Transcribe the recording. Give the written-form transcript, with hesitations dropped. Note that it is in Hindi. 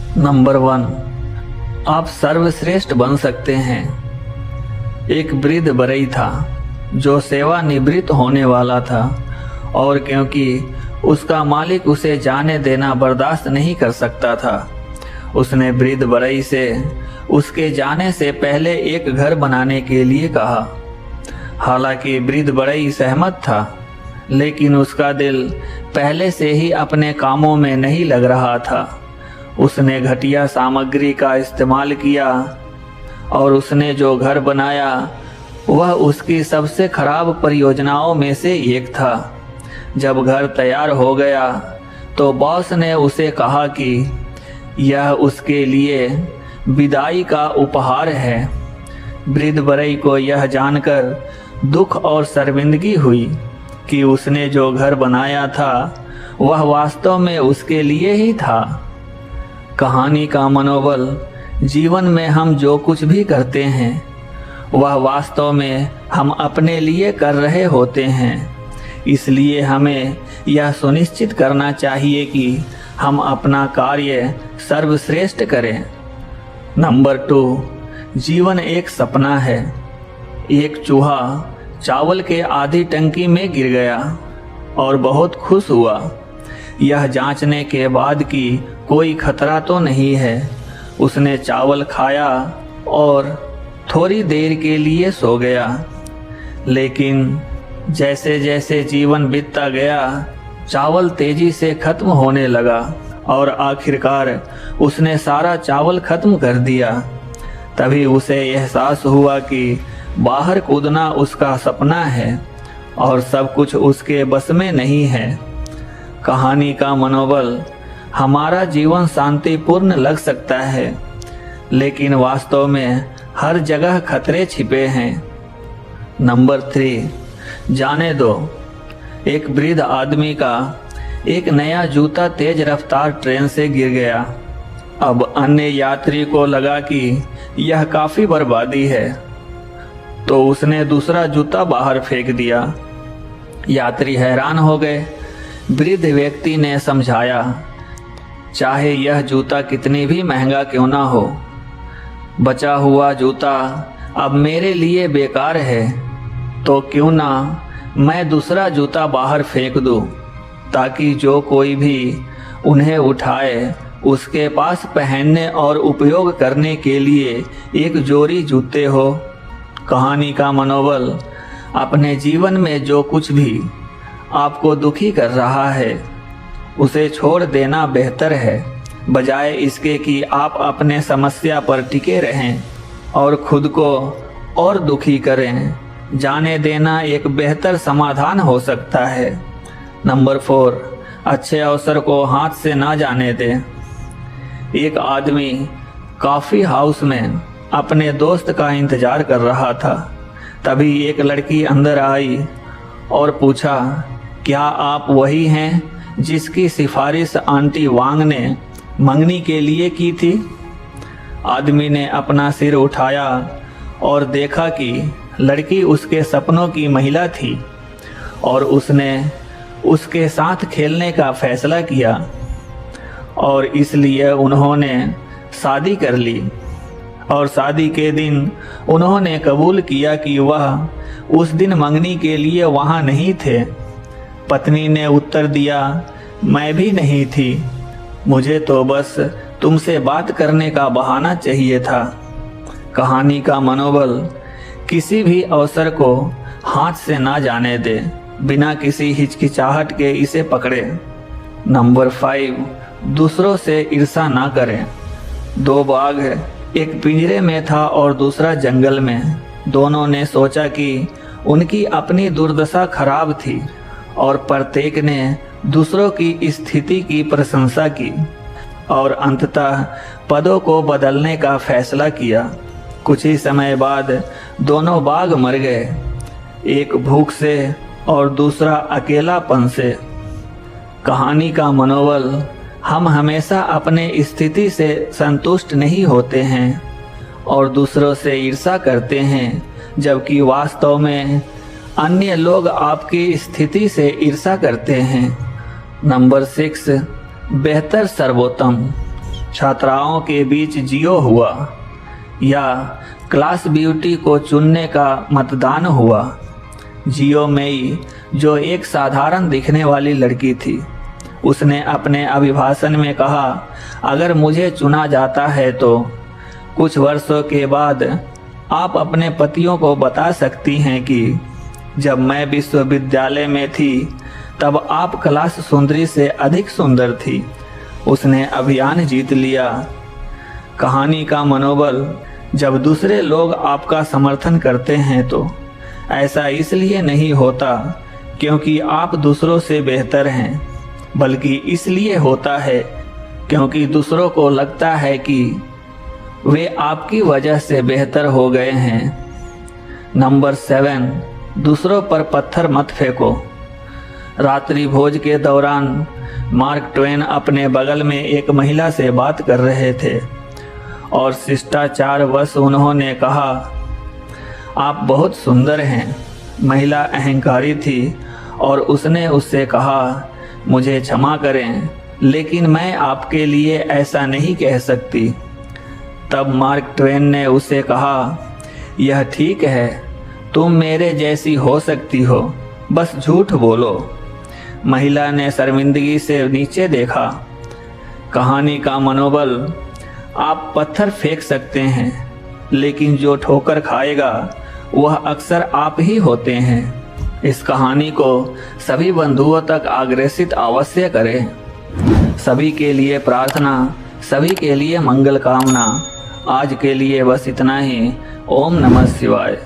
नंबर 1, आप सर्वश्रेष्ठ बन सकते हैं। एक वृद्ध बरई था जो सेवानिवृत्त होने वाला था, और क्योंकि उसका मालिक उसे जाने देना बर्दाश्त नहीं कर सकता था, उसने वृद्ध बरई से उसके जाने से पहले एक घर बनाने के लिए कहा। हालांकि वृद्ध बरई सहमत था, लेकिन उसका दिल पहले से ही अपने कामों में नहीं लग रहा था। उसने घटिया सामग्री का इस्तेमाल किया और उसने जो घर बनाया वह उसकी सबसे खराब परियोजनाओं में से एक था। जब घर तैयार हो गया तो बॉस ने उसे कहा कि यह उसके लिए विदाई का उपहार है। वृद्ध बरई को यह जानकर दुख और शर्मिंदगी हुई कि उसने जो घर बनाया था वह वास्तव में उसके लिए ही था। कहानी का मनोबल, जीवन में हम जो कुछ भी करते हैं वह वास्तव में हम अपने लिए कर रहे होते हैं। इसलिए हमें यह सुनिश्चित करना चाहिए कि हम अपना कार्य सर्वश्रेष्ठ करें। नंबर 2, जीवन एक सपना है। एक चूहा चावल के आधी टंकी में गिर गया और बहुत खुश हुआ, यह जांचने के बाद कि कोई खतरा तो नहीं है। उसने चावल खाया और थोड़ी देर के लिए सो गया। लेकिन जैसे जैसे जीवन बीतता गया, चावल तेजी से खत्म होने लगा और आखिरकार उसने सारा चावल खत्म कर दिया। तभी उसे एहसास हुआ कि बाहर कूदना उसका सपना है और सब कुछ उसके बस में नहीं है। कहानी का मनोबल, हमारा जीवन शांतिपूर्ण लग सकता है, लेकिन वास्तव में हर जगह खतरे छिपे हैं। नंबर 3, जाने दो। एक वृद्ध आदमी का एक नया जूता तेज रफ्तार ट्रेन से गिर गया। अब अन्य यात्री को लगा कि यह काफी बर्बादी है, तो उसने दूसरा जूता बाहर फेंक दिया। यात्री हैरान हो गए। वृद्ध व्यक्ति ने समझाया, चाहे यह जूता कितनी भी महंगा क्यों ना हो, बचा हुआ जूता अब मेरे लिए बेकार है, तो क्यों ना मैं दूसरा जूता बाहर फेंक दूं, ताकि जो कोई भी उन्हें उठाए उसके पास पहनने और उपयोग करने के लिए एक जोड़ी जूते हो। कहानी का मनोबल, अपने जीवन में जो कुछ भी आपको दुखी कर रहा है उसे छोड़ देना बेहतर है, बजाय इसके कि आप अपने समस्या पर टिके रहें और खुद को और दुखी करें। जाने देना एक बेहतर समाधान हो सकता है। नंबर 4, अच्छे अवसर को हाथ से ना जाने दें। एक आदमी कॉफी हाउस में अपने दोस्त का इंतजार कर रहा था। तभी एक लड़की अंदर आई और पूछा, क्या आप वही हैं जिसकी सिफारिश आंटी वांग ने मंगनी के लिए की थी? आदमी ने अपना सिर उठाया और देखा कि लड़की उसके सपनों की महिला थी और उसने उसके साथ खेलने का फैसला किया और इसलिए उन्होंने शादी कर ली। और शादी के दिन उन्होंने कबूल किया कि वह उस दिन मंगनी के लिए वहां नहीं थे। पत्नी ने उत्तर दिया, मैं भी नहीं थी, मुझे तो बस तुमसे बात करने का बहाना चाहिए था। कहानी का मनोबल, किसी भी अवसर को हाथ से ना जाने दे, बिना किसी हिचकिचाहट के इसे पकड़े। नंबर 5, दूसरों से ईर्ष्या ना करें। 2 बाघ एक पिंजरे में था और दूसरा जंगल में। दोनों ने सोचा कि उनकी अपनी दुर्दशा खराब थी और प्रत्येक ने दूसरों की स्थिति की प्रशंसा की और अंततः पदों को बदलने का फैसला किया। कुछ ही समय बाद दोनों बाघ मर गए, एक भूख से और दूसरा अकेलापन से। कहानी का मनोबल, हम हमेशा अपने स्थिति से संतुष्ट नहीं होते हैं और दूसरों से ईर्ष्या करते हैं, जबकि वास्तव में अन्य लोग आपकी स्थिति से ईर्ष्या करते हैं। नंबर 6, बेहतर सर्वोत्तम। छात्राओं के बीच जियो हुआ या क्लास ब्यूटी को चुनने का मतदान हुआ। जियो मई, जो एक साधारण दिखने वाली लड़की थी, उसने अपने अभिभाषण में कहा, अगर मुझे चुना जाता है तो कुछ वर्षों के बाद आप अपने पतियों को बता सकती हैं कि जब मैं विश्वविद्यालय में थी तब आप क्लास सुंदरी से अधिक सुंदर थी। उसने अभियान जीत लिया। कहानी का मनोबल, जब दूसरे लोग आपका समर्थन करते हैं तो ऐसा इसलिए नहीं होता क्योंकि आप दूसरों से बेहतर हैं, बल्कि इसलिए होता है क्योंकि दूसरों को लगता है कि वे आपकी वजह से बेहतर हो गए हैं। नंबर 7, दूसरों पर पत्थर मत फेंको। रात्रि भोज के दौरान मार्क ट्वेन अपने बगल में एक महिला से बात कर रहे थे और शिष्टाचारवश उन्होंने कहा, आप बहुत सुंदर हैं। महिला अहंकारी थी और उसने उससे कहा, मुझे क्षमा करें, लेकिन मैं आपके लिए ऐसा नहीं कह सकती। तब मार्क ट्वेन ने उसे कहा, यह ठीक है, तुम मेरे जैसी हो सकती हो, बस झूठ बोलो। महिला ने शर्मिंदगी से नीचे देखा। कहानी का मनोबल, आप पत्थर फेंक सकते हैं, लेकिन जो ठोकर खाएगा वह अक्सर आप ही होते हैं। इस कहानी को सभी बंधुओं तक अग्रेसित अवश्य करें। सभी के लिए प्रार्थना, सभी के लिए मंगल कामना। आज के लिए बस इतना ही। ओम नमः शिवाय।